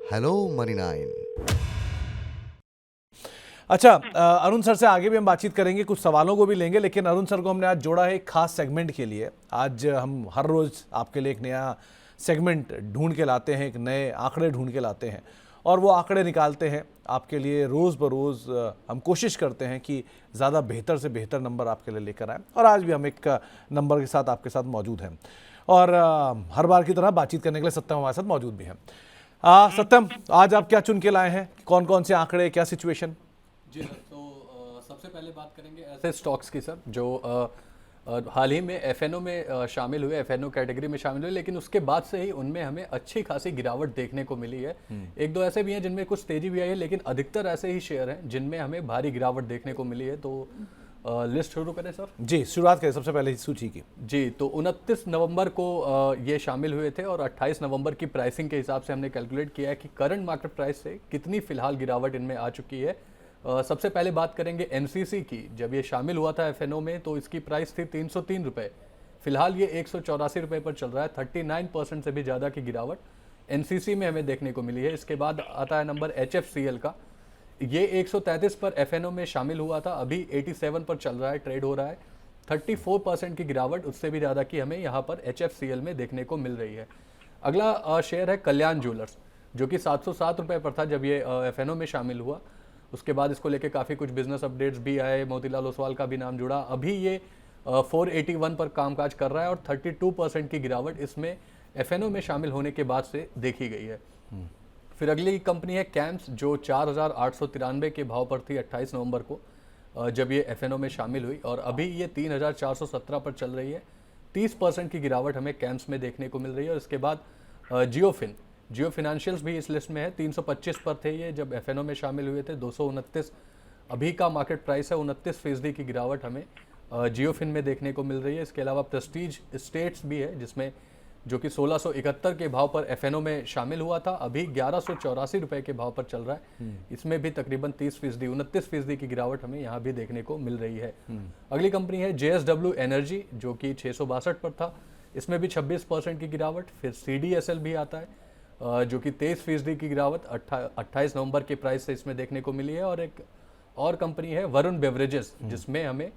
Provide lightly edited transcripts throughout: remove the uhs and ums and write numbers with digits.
Hello money 9। अच्छा, Arun sir से आगे भी हम बातचीत करेंगे, कुछ सवालों को भी लेंगे, लेकिन अरुण सर को हमने आज जोड़ा है एक खास सेगमेंट के लिए। आज हम हर रोज़ आपके लिए एक नया सेगमेंट ढूंढ के लाते हैं, एक नए आंकड़े ढूंढ के लाते हैं और वो आंकड़े निकालते हैं आपके लिए रोज़ बरोज़। हम कोशिश करते हैं कि ज़्यादा बेहतर से बेहतर नंबर आपके लिए लेकर आएँ और आज भी हम एक नंबर के साथ आपके साथ मौजूद हैं और हर बार की तरह बातचीत करने के लिए सत्यम हमारे साथ मौजूद भी हैं। सत्यम, आज आप क्या चुन के लाए हैं? कौन कौन से आंकड़े, क्या सिचुएशन? जी सर, तो सबसे पहले बात करेंगे ऐसे स्टॉक्स की सर जो हाल ही में एफएनओ में शामिल हुए, एफएनओ कैटेगरी में शामिल हुए, लेकिन उसके बाद से ही उनमें हमें अच्छी खासी गिरावट देखने को मिली है। एक दो ऐसे भी हैं जिनमें कुछ तेजी भी आई है, लेकिन अधिकतर ऐसे ही शेयर हैं जिनमें हमें भारी गिरावट देखने को मिली है। तो लिस्ट शुरू करें सर? जी, शुरुआत करें सबसे पहले सूची की। जी, तो 29 नवंबर को ये शामिल हुए थे और 28 नवंबर की प्राइसिंग के हिसाब से हमने कैलकुलेट किया है कि करंट मार्केट प्राइस से कितनी फिलहाल गिरावट इनमें आ चुकी है। सबसे पहले बात करेंगे एनसीसी की। जब ये शामिल हुआ था एफएनओ में तो इसकी प्राइस थी 303 रुपये। फिलहाल ये 184 रुपये पर चल रहा है। 39% से भी ज़्यादा की गिरावट एनसीसी में हमें देखने को मिली है। इसके बाद आता है नंबर एचएफसीएल का। ये 133 पर एफएनओ में शामिल हुआ था, अभी 87 पर चल रहा है, ट्रेड हो रहा है। 34% की गिरावट उससे भी ज़्यादा की हमें यहाँ पर एचएफसीएल में देखने को मिल रही है। अगला शेयर है कल्याण ज्वेलर्स, जो कि 707 रुपये पर था जब ये एफएनओ में शामिल हुआ। उसके बाद इसको लेके काफ़ी कुछ बिजनेस अपडेट्स भी आए, मोतीलाल ओसवाल का भी नाम जुड़ा। अभी ये 481 पर कामकाज कर रहा है और 32% की गिरावट इसमें एफएनओ में शामिल होने के बाद से देखी गई है। फिर अगली कंपनी है कैम्स, जो 4,893 के भाव पर थी 28 नवंबर को जब ये एफएनओ में शामिल हुई और अभी ये 3,417 पर चल रही है। 30% की गिरावट हमें कैम्स में देखने को मिल रही है। और इसके बाद जियो फिनेंशियल्स भी इस लिस्ट में है। 325 पर थे ये जब एफएनओ में शामिल हुए थे, 229 अभी का मार्केट प्राइस है। 29% की गिरावट हमें जियो फिन में देखने को मिल रही है। इसके अलावा प्रेस्टीज स्टेट्स भी है जिसमें जो कि 1671 के भाव पर एफएनओ में शामिल हुआ था, अभी 1184 रुपये के भाव पर चल रहा है। इसमें भी तकरीबन 30%, 29% की गिरावट हमें यहाँ भी देखने को मिल रही है। अगली कंपनी है जेएसडब्ल्यू एनर्जी, जो कि 662 पर था, इसमें भी 26% की गिरावट। फिर सीडीएसएल भी आता है जो कि 23% की गिरावट 28 नवंबर के प्राइस से इसमें देखने को मिली है। और एक और कंपनी है वरुण बेवरेजेस, जिसमें हमें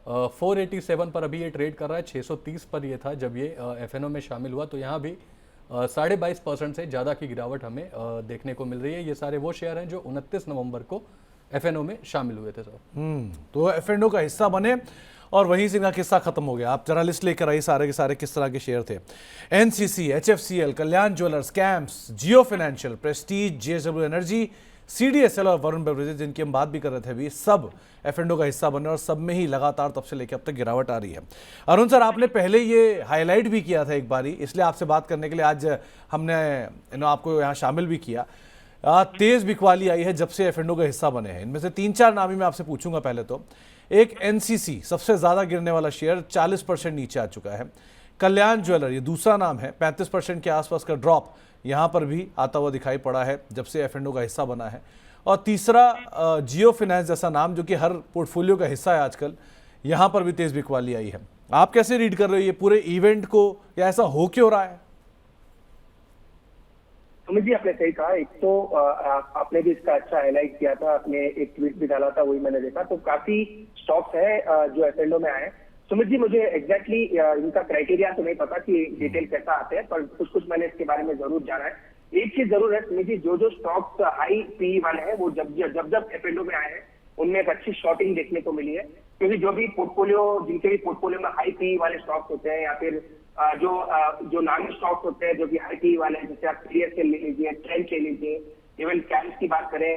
487 पर अभी ये ट्रेड कर रहा है। 630 पर ये था जब ये एफएनओ में शामिल हुआ, तो यहाँ भी 22.5% से ज़्यादा की गिरावट हमें देखने को मिल रही है। ये सारे वो शेयर हैं जो 29 नवंबर को एफएनओ में शामिल हुए थे सर। तो एफएनओ का हिस्सा बने और वहीं से इनका किस्सा खत्म हो गया। आप जरा लिस्ट लेकर आइए, सारे के सारे किस तरह के शेयर थे। NCC, HFCL, Kalyan Jewellers, Campus, Jio Financial, Prestige, JSW Energy, CDSL और वरुण बेवरेजेस, जिनकी हम बात भी कर रहे थे अभी, सब एफएनओ का हिस्सा बने और सब में ही लगातार तब से लेकर अब तक गिरावट आ रही है। अरुण सर, आपने पहले ये हाईलाइट भी किया था एक बारी, इसलिए आपसे बात करने के लिए आज हमने आपको यहाँ शामिल भी किया। तेज बिकवाली आई है जब से एफएनओ का हिस्सा बने हैं। इनमें से 3-4 नाम ही मैं आपसे पूछूंगा। पहले तो एक एनसीसी, सबसे ज्यादा गिरने वाला शेयर, 40% नीचे आ चुका है। कल्याण ज्वेलर, ये दूसरा नाम है, 35% के आसपास का ड्रॉप यहां पर भी आता हुआ दिखाई पड़ा है जब से एफएनओ का हिस्सा बना है। और तीसरा जियो फाइनेंस जैसा नाम, जो कि हर पोर्टफोलियो का हिस्सा है आजकल, यहां पर भी तेज बिकवाली आई है। आप कैसे रीड कर रहे हो ये पूरे इवेंट को, या ऐसा हो क्यों रहा है? सुमित जी, आपने सही कहा। एक तो आपने भी इसका अच्छा हाईलाइट किया था, आपने एक ट्वीट भी डाला था, वही मैंने देखा। तो काफी स्टॉक्स है जो एफएनओ में आए। सुमित जी, मुझे एग्जैक्टली इनका क्राइटेरिया तो नहीं पता कि डिटेल कैसा आते हैं, पर कुछ मैंने इसके बारे में जरूर जाना है। एक चीज जरूर है सुमित जी, जो स्टॉक्स हाई पी वाले हैं, वो जब एफएनओ में आए हैं उनमें एक अच्छी शॉर्टिंग देखने को मिली है। क्योंकि जो भी पोर्टफोलियो, जिनके भी पोर्टफोलियो में हाई पी वाले स्टॉक्स होते हैं, या फिर जो नामी स्टॉक्स होते हैं जो कि हाई पी वाले हैं, जैसे आप सीडीएसएल ले लीजिए, ट्रेंड ले लीजिए, इवन कैम्स की बात करें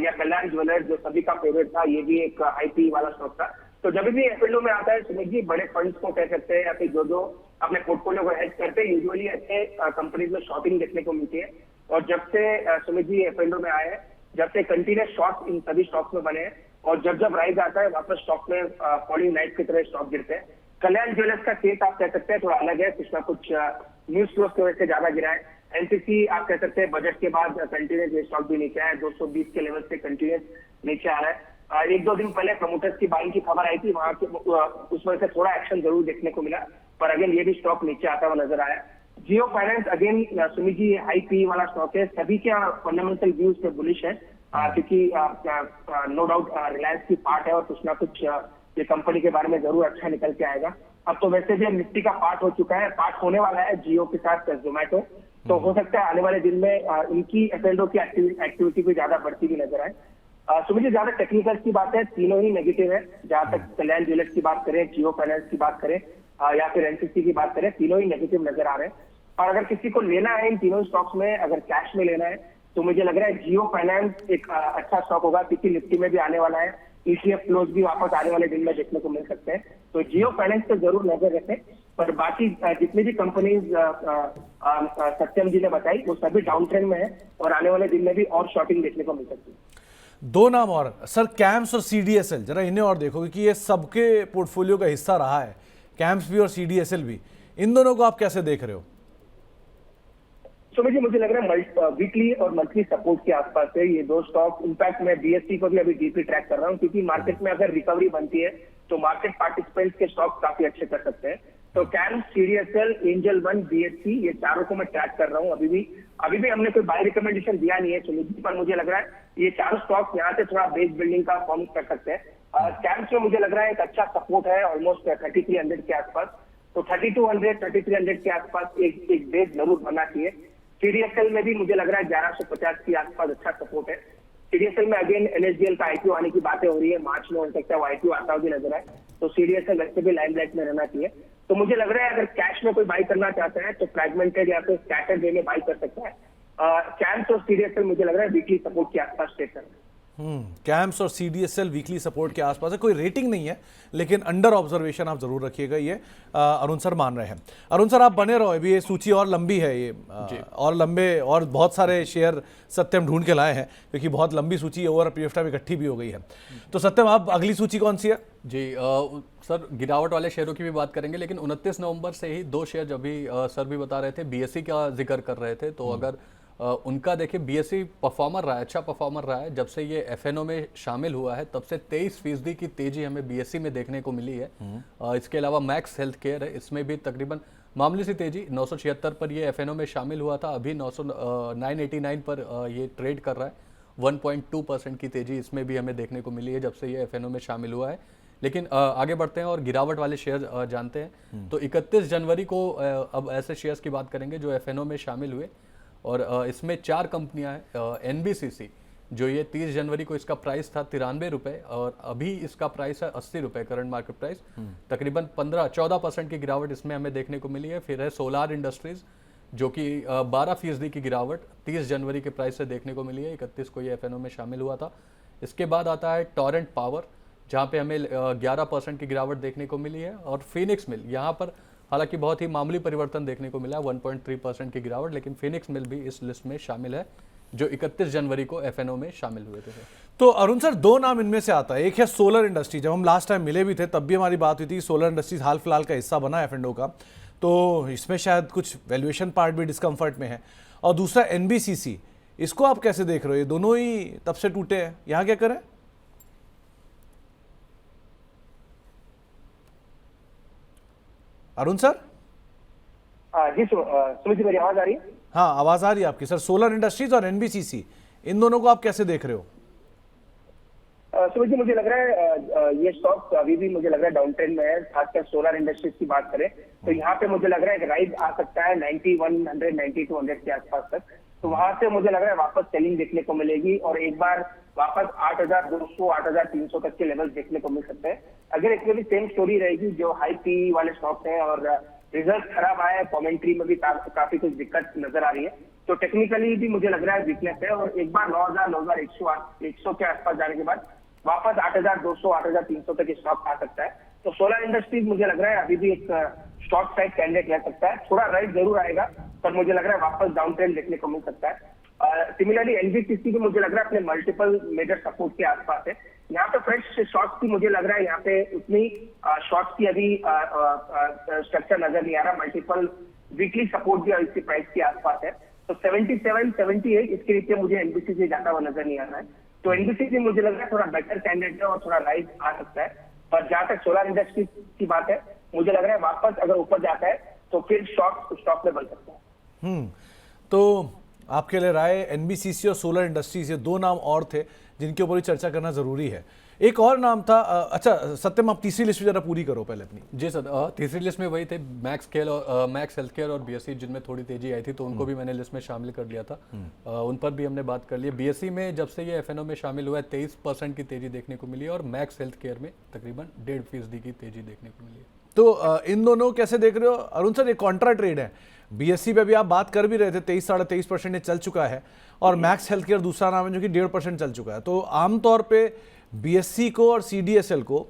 या कल्याण ज्वेलर्स जो सभी का फेवरेट था, ये भी एक हाई पी वाला स्टॉक था। तो जब भी एफएनओ में आता है सुमित जी, बड़े फंड्स को कह सकते हैं या फिर जो अपने पोर्टफोलियो को हेज करते हैं, यूजुअली अच्छे कंपनीज में शॉर्टिंग देखने को मिलती है। और जब से सुमित जी एफएनओ में आए हैं, जब से कंटिन्यूस शॉर्ट इन सभी स्टॉक्स में बने हैं, और जब राइज आता है वापस स्टॉक में फॉलिंग नाइट की तरह स्टॉक गिरते हैं। कल्याण ज्वेलर्स का केस आप कह सकते हैं थोड़ा अलग है, कुछ ना कुछ न्यूज फ्लो की वजह से ज्यादा गिरा है। एनसीसी आप कह सकते हैं बजट के बाद कंटिन्यूस स्टॉक भी नीचे आया है, 220 के लेवल से कंटिन्यूस नीचे आ रहा है। 1-2 दिन पहले प्रमोटर्स की बाइंग की खबर आई थी, वहां के उस वजह से थोड़ा एक्शन जरूर देखने को मिला, पर अगेन ये भी स्टॉक नीचे आता हुआ नजर आया। जियो finance again Sumit ji high P वाला स्टॉक है, सभी के फंडामेंटल व्यूज पे बुलिश है, क्योंकि नो डाउट रिलायंस की पार्ट है और कुछ ना कुछ ये कंपनी के बारे में जरूर अच्छा निकल के आएगा। अब तो वैसे भी निफ्टी का पार्ट हो चुका है, पार्ट होने वाला है जियो के साथ जोमेटो, तो हो सकता है आने वाले दिन में इनकी एफ&ओ की एक्टिविटी भी ज्यादा बढ़ती हुई नजर आए। सुमित जी ज्यादा टेक्निकल की बात है, तीनों ही नेगेटिव है, जहां तक कल्याण ज्वेलर्स की बात करें, जियो फाइनेंस की बात करें या फिर एनसीसी की बात करें, तीनों ही नेगेटिव नजर आ रहे हैं। और अगर किसी को लेना है इन तीनों स्टॉक्स में, अगर कैश में लेना है, तो मुझे लग रहा है जियो फाइनेंस एक अच्छा स्टॉक होगा, क्योंकि निफ्टी में भी आने वाला है, ईटीएफ क्लोज भी वापस आने वाले दिन में देखने को मिल सकते हैं, तो जियो फाइनेंस पे जरूर नजर रखें। पर बाकी जितनी भी कंपनीज सत्यम जी ने बताई वो सभी डाउन ट्रेंड में है और आने वाले दिन में भी और शॉर्टिंग देखने को मिल सकती है। दो नाम और सर, कैम्स और सीडीएसएल, जरा इन्हें और देखो क्योंकि ये सबके पोर्टफोलियो का हिस्सा रहा है, कैम्स भी और सीडीएसएल भी, इन दोनों को आप कैसे देख रहे हो? सुमित जी मुझे लग रहा है वीकली और मंथली सपोर्ट के आसपास है ये दो स्टॉक। इनफैक्ट मैं बीएससी को भी अभी डीपली ट्रैक कर रहा हूँ, क्योंकि मार्केट में अगर रिकवरी बनती है तो मार्केट पार्टिसिपेंट्स के स्टॉक काफी अच्छे कर सकते हैं। तो camps, CDSL, angel one, BSc, ये चारों को मैं ट्रैक कर रहा हूँ। अभी भी हमने कोई बाय रिकमेंडेशन दिया नहीं है सुमित जी, पर मुझे लग रहा है ये चारों स्टॉक यहाँ से थोड़ा बेस बिल्डिंग का फॉर्म कर सकते हैं। कैम्स में मुझे लग रहा है एक अच्छा सपोर्ट है ऑलमोस्ट 3300 के आसपास, तो 3200, 3300 के आसपास एक बेस जरूर बनना चाहिए। सीडीएसएल में भी मुझे लग रहा है 1150 के आसपास अच्छा सपोर्ट है। सीडीएसएल में अगेन एनएसडीएल का आईपीओ आने की बातें हो रही है, मार्च में हो सकता है वो आईपीओ आता हुआ भी नजर आए, तो सीडीएसएल वैसे भी लाइमलाइट में रहना चाहिए। तो मुझे लग रहा है अगर कैश में कोई बाई करना चाहता है तो फ्रैगमेंटेड या फिर स्कैटर्ड वे में बाई कर सकता है। कैम्स और सीडीएसएल मुझे लग रहा है वीकली सपोर्ट के आसपास स्टे कर रहे हैं। कैम्स और सीडीएसएल वीकली सपोर्ट के आसपास है, कोई रेटिंग नहीं है लेकिन अंडर ऑब्जर्वेशन आप जरूर रखिएगा, ये अरुण सर मान रहे हैं। अरुण सर आप बने रहो, अभी ये सूची और लंबी है, ये और लंबे और बहुत सारे शेयर सत्यम ढूंढ के लाए हैं, क्योंकि बहुत लंबी सूची ओवर पीरियड ऑफ टाइम इकट्ठी भी हो गई है। तो सत्यम आप अगली सूची कौन सी है? जी सर गिरावट वाले शेयरों की भी बात करेंगे, लेकिन 29 नवंबर से ही दो शेयर अभी सर भी बता रहे थे, बीएससी का जिक्र कर रहे थे, तो अगर उनका देखिए बीएससी परफॉर्मर रहा है, अच्छा परफॉर्मर रहा है, जब से ये एफएनओ में शामिल हुआ है तब से 23% की तेजी हमें बीएससी में देखने को मिली है। इसके अलावा मैक्स हेल्थ केयर है, इसमें भी तकरीबन मामूली सी तेजी, 976 पर ये एफएनओ में शामिल हुआ था, अभी 989 पर ये ट्रेड कर रहा है, 1.2% की तेजी इसमें भी हमें देखने को मिली है जब से ये एफएनओ में शामिल हुआ है। लेकिन आगे बढ़ते हैं और गिरावट वाले शेयर जानते हैं। तो 31 जनवरी को अब ऐसे शेयर्स की बात करेंगे जो एफएनओ में शामिल हुए, और इसमें 4 कंपनियां हैं। एनबीसीसी, जो ये 30 जनवरी को इसका प्राइस था 93 रुपये और अभी इसका प्राइस है 80 रुपये करंट मार्केट प्राइस, तकरीबन 15-14% की गिरावट इसमें हमें देखने को मिली है। फिर है सोलार इंडस्ट्रीज, जो कि 12% की गिरावट 30 जनवरी के प्राइस से देखने को मिली है, 31 को ये एफएनओ में शामिल हुआ था। इसके बाद आता है टॉरेंट पावर, जहाँ पे हमें 11% की गिरावट देखने को मिली है, और फिनिक्स मिल, यहाँ पर हालांकि बहुत ही मामूली परिवर्तन देखने को मिला, 1.3% की गिरावट, लेकिन फिनिक्स मिल भी इस लिस्ट में शामिल है जो 31 जनवरी को एफएनओ में शामिल हुए थे। तो अरुण सर दो नाम इनमें से आता है, एक है सोलर इंडस्ट्री, जब हम लास्ट टाइम मिले भी थे तब भी हमारी बात हुई थी, सोलर इंडस्ट्रीज हाल फिलहाल का हिस्सा बना है एफएनओ का, तो इसमें शायद कुछ वैल्यूएशन पार्ट भी डिस्कम्फर्ट में है। और दूसरा एनबीसीसी, इसको आप कैसे देख रहे हो? ये दोनों ही तब से टूटे हैं, यहाँ क्या करें? अरुण सर? जी सुमित जी मेरी आवाज आ रही है? हाँ आवाज आ रही है आपकी सर। सोलर इंडस्ट्रीज और एनबीसीसी, इन दोनों को आप कैसे देख रहे हो? सुमित जी मुझे लग रहा है ये स्टॉक अभी भी मुझे लग रहा है डाउन ट्रेंड में है, खासकर सोलर इंडस्ट्रीज की बात करें तो यहाँ पे मुझे लग रहा है राइज आ सकता है 9100, 9200 के आसपास तक, तो वहां से मुझे लग रहा है वापस सेलिंग देखने को मिलेगी और एक बार वापस 8200, 8300 तक के लेवल देखने को मिल सकते हैं। अगर इसमें भी सेम स्टोरी रहेगी, जो हाई पी वाले स्टॉक्स हैं और रिजल्ट खराब आया है, कमेंट्री में भी काफी कुछ दिक्कत नजर आ रही है, तो टेक्निकली भी मुझे लग रहा है वीकनेस है, और एक बार 9000, 9100 के आसपास जाने के बाद वापस 8200, 8300 तक स्टॉक आ सकता है। तो सोलर इंडस्ट्रीज मुझे लग रहा है अभी भी एक स्टॉक साइड कैंडिडेट रह सकता है, थोड़ा राइज जरूर आएगा पर मुझे लग रहा है वापस डाउन ट्रेंड देखने को मिल सकता है। सिमिलरली एनबीसीसी भी मुझे लग रहा है अपने मल्टीपल मेजर सपोर्ट के आसपास है। यहाँ पे फ्रेश शॉर्ट्स की मुझे लग रहा है यहाँ पे उतनी शॉर्ट्स की अभी स्ट्रक्चर नजर नहीं आ रहा, मल्टीपल वीकली सपोर्ट भी इसके प्राइस के आसपास है, तो 77, 78 इसके नीचे मुझे एनबीसीसी जाता हुआ नजर नहीं आ रहा है। तो एनबीसीसी मुझे लग रहा है थोड़ा बेटर कैंडिडेट है और थोड़ा राइज आ सकता है। पर जहां तक सोलर इंडस्ट्री की बात है, मुझे लग रहा है वापस अगर ऊपर जाता है तो फिर शॉर्ट स्टॉक में बन सकता है। तो आपके लिए राय, एनबीसीसी और सोलर इंडस्ट्रीज, ये दो नाम और थे जिनके ऊपर भी चर्चा करना जरूरी है। एक और नाम था, अच्छा सत्यम आप तीसरी लिस्ट जरा पूरी करो पहले अपनी। जी सर, तीसरी लिस्ट में वही थे मैक्स हेल्थ केयर और बीएससी, जिनमें थोड़ी तेजी आई थी, तो उनको भी मैंने लिस्ट में शामिल कर लिया था। उन पर भी हमने बात कर ली। बीएससी में जब से ये एफएनओ में शामिल हुआ है 23% की तेजी देखने को मिली है, और मैक्स हेल्थ केयर में तकरीबन 1.5% की तेजी देखने को मिली है। तो इन दोनों कैसे देख रहे हो अरुण सर? ये कॉन्ट्रा ट्रेड है। बीएससी पे भी आप बात कर भी रहे थे, 23-23.5% ये चल चुका है, और मैक्स हेल्थ केयर दूसरा नाम है जो कि 1.5% चल चुका है। तो आमतौर पे बीएससी को और सीडीएसएल को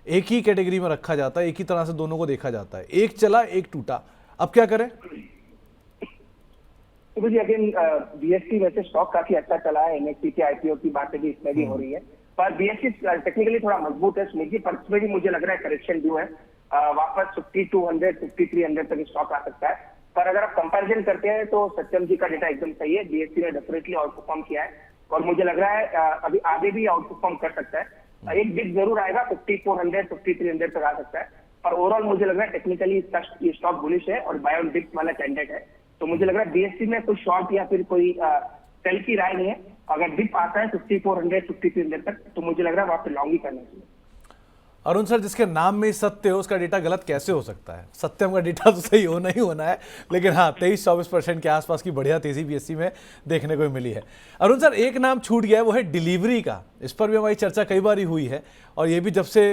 एक ही कैटेगरी में रखा जाता है, एक ही तरह से दोनों को देखा जाता है, एक चला एक टूटा। अब क्या करें? तो जी अगेन बीएससी वैसे स्टॉक काफी अच्छा चला है, एनएससी के आईपीओ की बातें भी इसमें भी हो रही है, पर बीएससी टेक्निकली थोड़ा मजबूत है सुमित जी, पर इसमें भी मुझे लग रहा है करेक्शन ड्यू है। वापस 5200 5300 तक स्टॉक आ सकता है। पर अगर आप कंपैरिजन करते हैं तो सत्यम जी का डेटा एकदम सही है, बीएससी ने डेफिनेटली आउट परफॉर्म किया है, और मुझे लग रहा है अभी आगे भी आउट परफॉर्म कर सकता है। एक डिप जरूर आएगा, 5400 5300 तक आ सकता है, पर ओवरऑल मुझे लग रहा है टेक्निकली ये स्टॉक बुलिश है और बाय ऑन डिप वाला कैंडिडेट है। तो मुझे लग रहा है बीएससी में कोई शॉर्ट या फिर कोई सेल की राय नहीं है। अगर डिप आता है 5400 5300 तक, तो मुझे लग रहा है वहां पे लॉन्ग ही करना चाहिए। अरुण सर, जिसके नाम में सत्य हो उसका डेटा गलत कैसे हो सकता है? सत्यम का डेटा तो सही होना ही होना है, लेकिन हाँ 23-24% के आसपास की बढ़िया तेजी बीएससी में देखने को मिली है। अरुण सर, एक नाम छूट गया है, वो है डिलीवरी का। इस पर भी हमारी चर्चा कई बार हुई है, और ये भी जब से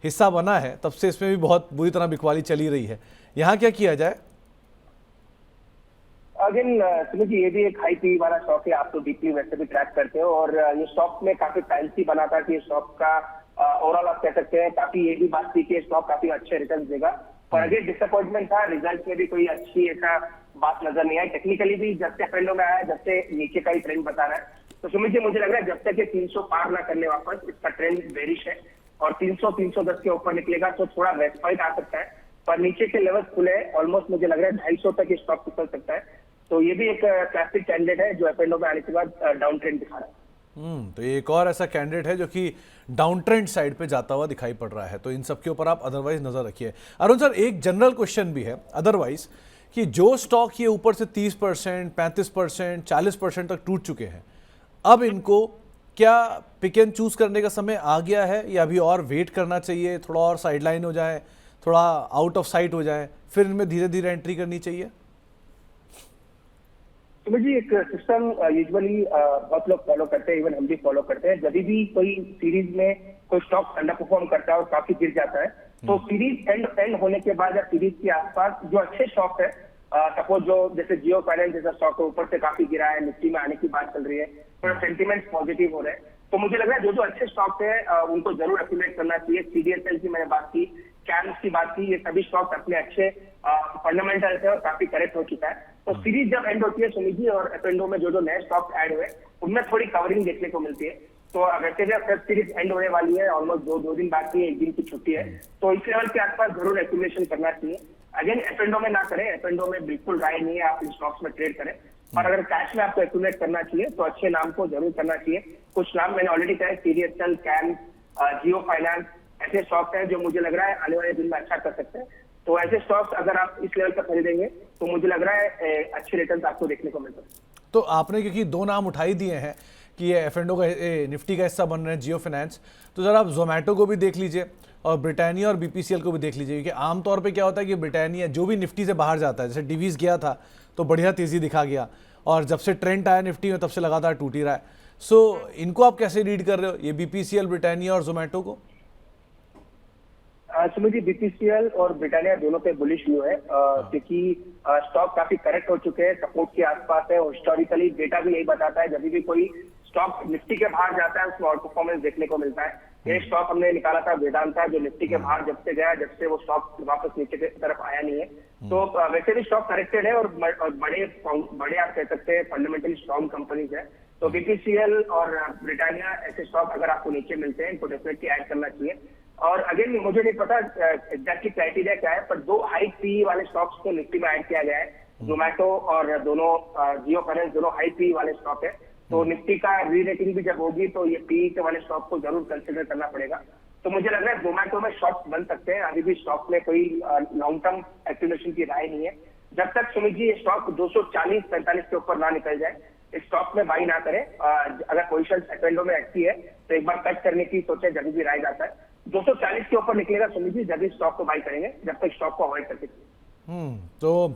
हिस्सा बना है तब से इसमें भी बहुत बुरी तरह बिकवाली चली रही है। यहाँ क्या किया जाए? अगेन सुमित जी, ये भी एक हाई पी वाला स्टॉक है, आप तो डीपली वैसे भी ट्रैक करते हो, और ये स्टॉक में काफी फैंसी बना था कि स्टॉक का ओवरऑल आप कह सकते हैं काफी ये भी बात थी कि स्टॉक काफी अच्छे रिटर्न देगा, पर अगेन डिसअपॉइंटमेंट था। रिजल्ट में भी कोई अच्छी ऐसा बात नजर नहीं आई। टेक्निकली भी जब से एफएनओ में आया, जब से नीचे का ही ट्रेंड बता रहा है, तो सुमित जी मुझे लग रहा है जब तक ये 300 पार ना करने वापस, इसका ट्रेंड बेरिश है, और 300-310 के ऊपर निकलेगा तो थोड़ा रेस्पाइट आ सकता है, पर नीचे के लेवल खुले ऑलमोस्ट मुझे लग रहा है 250 तक स्टॉक निकल सकता है। तो ये भी एक क्लासिक कैंडिडेट है जो एफएनओ में आने के बाद डाउन ट्रेंड दिखा रहा है। तो ये एक और ऐसा कैंडिडेट है जो कि डाउन ट्रेंड साइड पे जाता हुआ दिखाई पड़ रहा है। तो इन सब के ऊपर आप अदरवाइज नजर रखिए। अरुण सर, एक जनरल क्वेश्चन भी है अदरवाइज, कि जो स्टॉक ये ऊपर से 30%, 35%, 40% तक टूट चुके हैं, अब इनको क्या पिक एंड चूज करने का समय आ गया है, या अभी और वेट करना चाहिए, थोड़ा और साइडलाइन हो जाए, थोड़ा आउट ऑफ साइट हो जाए, फिर इनमें धीरे धीरे एंट्री करनी चाहिए? सुमित जी, एक सिस्टम यूजुअली बहुत लोग फॉलो करते हैं, इवन हम भी फॉलो करते हैं। जब भी कोई सीरीज में कोई स्टॉक अंडर परफॉर्म करता है और काफी गिर जाता है, तो सीरीज एंड होने के बाद या सीरीज के आसपास जो अच्छे स्टॉक है, सपोज जो जैसे जियो फाइनेंस जैसा स्टॉक ऊपर से काफी गिरा है, निफ्टी में आने की बात चल रही है, थोड़ा सेंटिमेंट पॉजिटिव हो रहे हैं, तो मुझे लग रहा है जो जो अच्छे स्टॉक है उनको जरूर एक्यूमुलेट करना चाहिए। सीडीएसएल की मैंने बात की, कैम्स की बात की, ये सभी स्टॉक अपने अच्छे फंडामेंटल है और काफी करेक्ट हो चुका है। तो सीरीज जब एंड होती है सुमित जी, और एफएनओ में जो जो नए स्टॉक ऐड हुए उनमें थोड़ी कवरिंग देखने को मिलती है। तो वैसे भी फर्स्ट सीरीज एंड होने वाली है, ऑलमोस्ट दो दिन बाकी है, एक दिन की छुट्टी है, तो इस लेवल के आसपास जरूर एक्यूमुलेशन करना चाहिए। अगेन एफएनओ में ना करें, एफएनओ में बिल्कुल राय नहीं है आप इन स्टॉक्स में ट्रेड करें, और अगर कैश में आपको एक्यूमुलेट करना चाहिए तो अच्छे नाम को जरूर करना चाहिए। कुछ नाम मैंने ऑलरेडी कहा, सीडीएसएल, कैम्स, जियो फाइनेंस, ऐसे स्टॉक्स हैं जो मुझे लग रहा है आने वाले दिन में अच्छा कर सकते हैं। तो ऐसे स्टॉक्स अगर आप इस लेवल पर खरीदेंगे तो मुझे लग रहा है अच्छे रिटर्न आपको देखने को मिल सकते हैं। तो आपने क्योंकि दो नाम उठाई दिए हैं कि ये एफएनओ का निफ्टी का हिस्सा बन रहे हैं, जियो फाइनेंस, तो जरा आप जोमेटो को भी देख लीजिए और ब्रिटानिया और बीपीसीएल को भी देख लीजिए, क्योंकि आमतौर पे क्या होता है कि ब्रिटानिया जो भी निफ्टी से बाहर जाता है, जैसे डिवीज गया था तो बढ़िया तेजी दिखा गया, और जब से ट्रेंड आया निफ्टी में तब से लगातार टूट ही रहा है। सो इनको आप कैसे रीड कर रहे हो, ये बीपीसीएल, ब्रिटानिया और जोमेटो को? सुमित जी, बीपीसीएल और ब्रिटानिया दोनों पे बुलिश व्यू है, क्योंकि स्टॉक काफी करेक्ट हो चुके हैं, सपोर्ट के आसपास है, और हिस्टोरिकली डेटा भी यही बताता है जब भी कोई स्टॉक निफ्टी के बाहर जाता है उसमें आउट परफॉर्मेंस देखने को मिलता है। ये स्टॉक हमने निकाला था वेदांता, जो निफ्टी के बाहर जब से गया, जब से वो स्टॉक वापस नीचे की तरफ आया नहीं है। तो वैसे भी स्टॉक करेक्टेड है, और बड़े आप कह सकते हैं फंडामेंटली स्ट्रॉन्ग कंपनीज है। तो बीपीसीएल और ब्रिटानिया ऐसे स्टॉक अगर आपको नीचे मिलते हैं इनको डेफिनेटली ऐड करना चाहिए। और अगेन मुझे नहीं पता एग्जैक्टली क्राइटेरिया क्या है, पर दो हाई पी वाले स्टॉक्स को निफ्टी में ऐड किया गया है, जोमेटो और दोनों जियो फाइनेंस, दोनों हाई पी वाले स्टॉक है। तो निफ्टी का री रेटिंग भी जब होगी तो ये पी के वाले स्टॉक को जरूर कंसिडर करना पड़ेगा। तो मुझे लग रहा है जोमेटो में शॉर्ट्स बन सकते हैं, अभी भी स्टॉक में कोई लॉन्ग टर्म एक्यूमुलेशन की राय नहीं है। जब तक सुमित जी ये स्टॉक 240-45 के ऊपर ना निकल जाए, इस स्टॉक में बाई ना करें। अगर पोजीशन एफएनडो में अच्छी है तो एक बार कट करने की सोचे, जब भी राय जाता है 240 के ऊपर निकलेगा सुमित जी, जब इस स्टॉक को बाई करेंगे, जब तक स्टॉक को अवॉइड करके। तो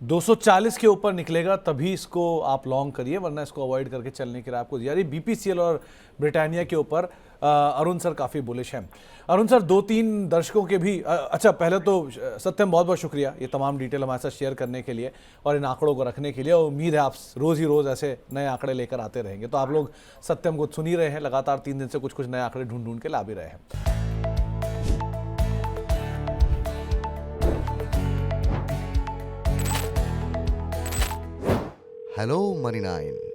240 के ऊपर निकलेगा तभी इसको आप लॉन्ग करिए, वरना इसको अवॉइड करके चलने की राय आपको दिया। बीपीसीएल और ब्रिटानिया के ऊपर अरुण सर काफ़ी बुलिश हैं। अरुण सर, 2-3 दर्शकों के भी अच्छा, पहले तो सत्यम बहुत बहुत शुक्रिया ये तमाम डिटेल हमारे साथ शेयर करने के लिए और इन आंकड़ों को रखने के लिए। और उम्मीद है आप रोज़ ही रोज़ ऐसे नए आंकड़े लेकर आते रहेंगे। तो आप लोग सत्यम को सुन ही रहे हैं, लगातार 3 दिन से कुछ कुछ नए आंकड़े ढूंढ ढूंढ के ला भी रहे हैं। Hello money 9।